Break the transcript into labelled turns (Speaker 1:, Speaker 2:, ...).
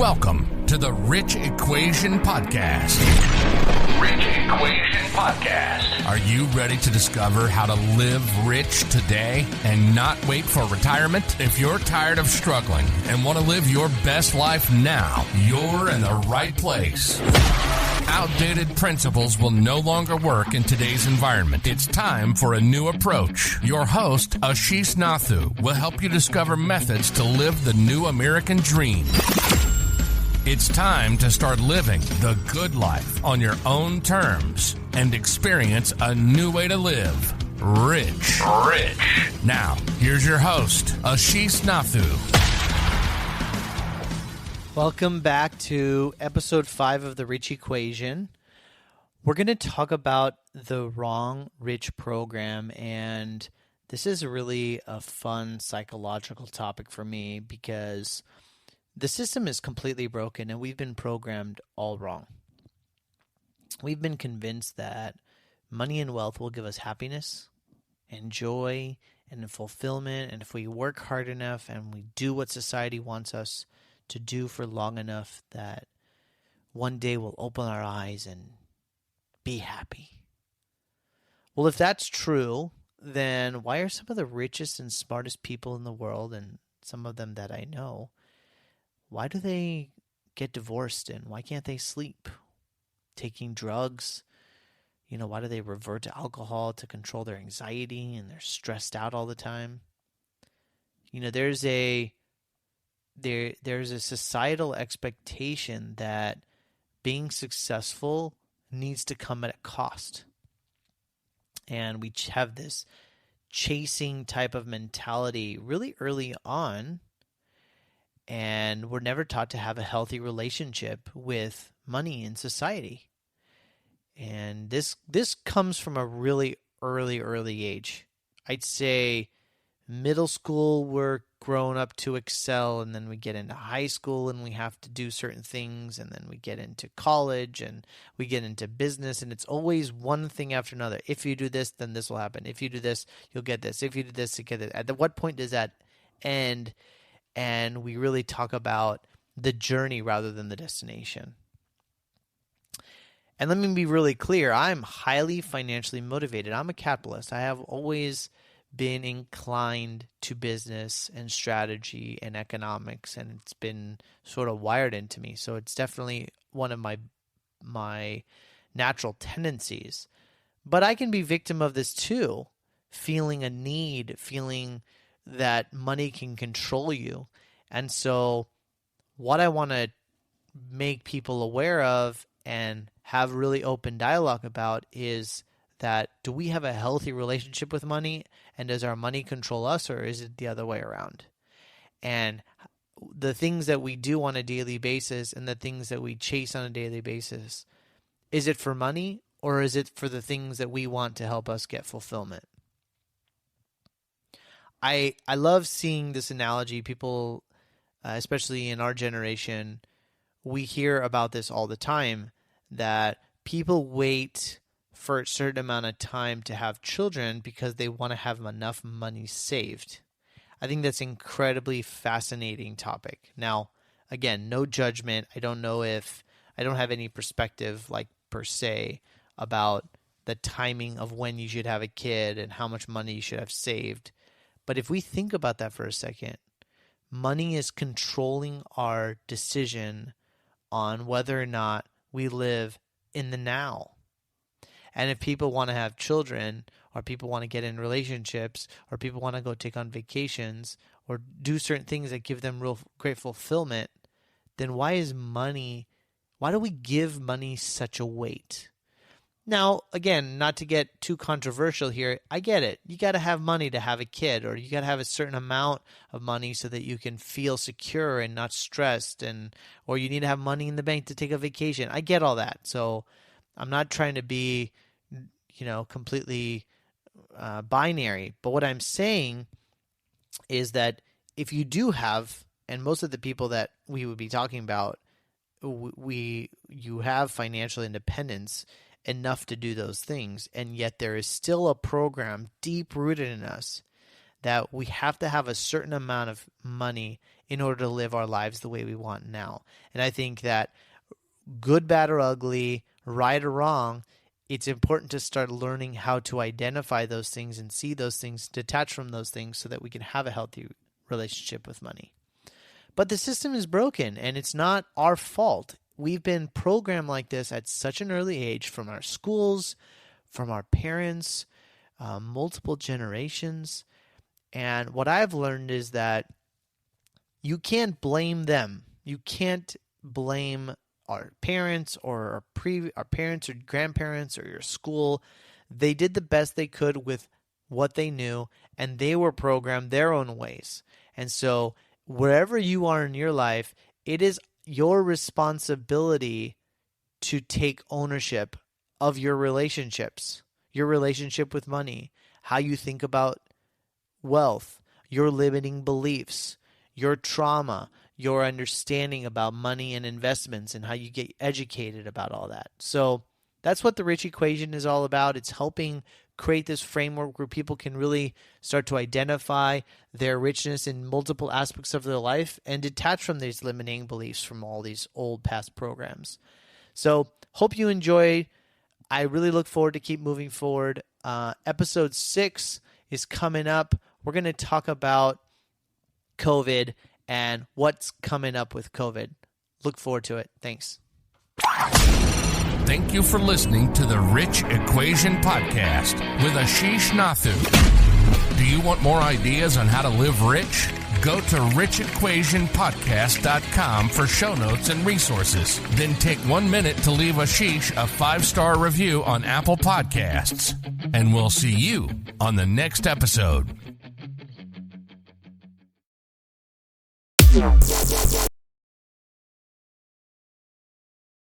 Speaker 1: Welcome to the Rich Equation Podcast. Rich Equation Podcast. Are you ready to discover how to live rich today and not wait for retirement? If you're tired of struggling and want to live your best life now, you're in the right place. Outdated principles will no longer work in today's environment. It's time for a new approach. Your host, Ashish will help you discover methods to live the new American dream. It's time to start living the good life on your own terms and experience a new way to live. Rich. Now, here's your host, Ashish Nathu.
Speaker 2: Welcome back to episode 5 of the Rich Equation. We're going to talk about the wrong rich program, and this is really a fun psychological topic for me because the system is completely broken and we've been programmed all wrong. We've been convinced that money and wealth will give us happiness and joy and fulfillment, and if we work hard enough and we do what society wants us to do for long enough, that one day we'll open our eyes and be happy. Well, if that's true, then why are some of the richest and smartest people in the world, and some of them that I know, why do they get divorced and why can't they sleep? Taking drugs, why do they revert to alcohol to control their anxiety and they're stressed out all the time? There's a societal expectation that being successful needs to come at a cost. And we have this chasing type of mentality really early on, and we're never taught to have a healthy relationship with money in society. And this comes from a really early age. I'd say middle school, we're grown up to excel, and then we get into high school and we have to do certain things, and then we get into college and we get into business, and it's always one thing after another. If you do this, then this will happen. If you do this, you'll get this. If you do this, you get it. At what point does that end? And we really talk about the journey rather than the destination. And let me be really clear. I'm highly financially motivated. I'm a capitalist. I have always been inclined to business and strategy and economics, and it's been sort of wired into me. So it's definitely one of my natural tendencies. But I can be victim of this too, feeling a need, feeling that money can control you. And so what I want to make people aware of and have really open dialogue about is that, do we have a healthy relationship with money, and does our money control us, or is it the other way around? And the things that we do on a daily basis and the things that we chase on a daily basis, is it for money, or is it for the things that we want to help us get fulfillment? I love seeing this analogy. People, especially in our generation, we hear about this all the time, that people wait for a certain amount of time to have children because they want to have enough money saved. I think that's an incredibly fascinating topic. Now, again, no judgment. I don't have any perspective per se about the timing of when you should have a kid and how much money you should have saved. But if we think about that for a second, money is controlling our decision on whether or not we live in the now. And if people want to have children, or people want to get in relationships, or people want to go take on vacations, or do certain things that give them real great fulfillment, then why do we give money such a weight? Now, again, not to get too controversial here, I get it. You got to have money to have a kid, or you got to have a certain amount of money so that you can feel secure and not stressed, or you need to have money in the bank to take a vacation. I get all that. So I'm not trying to be, completely binary. But what I'm saying is that if you do have, and most of the people that we would be talking about, you have financial independence enough to do those things, and yet there is still a program deep rooted in us that we have to have a certain amount of money in order to live our lives the way we want now. And I think that good, bad, or ugly, right or wrong, it's important to start learning how to identify those things and see those things, detach from those things so that we can have a healthy relationship with money. But the system is broken, and it's not our fault. We've been programmed like this at such an early age from our schools, from our parents, multiple generations. And what I've learned is that you can't blame them. You can't blame our parents or our parents or grandparents or your school. They did the best they could with what they knew, and they were programmed their own ways. And so wherever you are in your life, it is your responsibility to take ownership of your relationships, your relationship with money, how you think about wealth, your limiting beliefs, your trauma, your understanding about money and investments, and how you get educated about all that. So that's what the Rich Equation is all about. It's helping create this framework where people can really start to identify their richness in multiple aspects of their life and detach from these limiting beliefs from all these old past programs. So hope you enjoyed. I really look forward to keep moving forward. Episode 6 is coming up. We're going to talk about COVID and what's coming up with COVID. Look forward to it. Thanks.
Speaker 1: Thank you for listening to the Rich Equation Podcast with Ashish Nathu. Do you want more ideas on how to live rich? Go to richequationpodcast.com for show notes and resources. Then take 1 minute to leave Ashish a 5-star review on Apple Podcasts. And we'll see you on the next episode.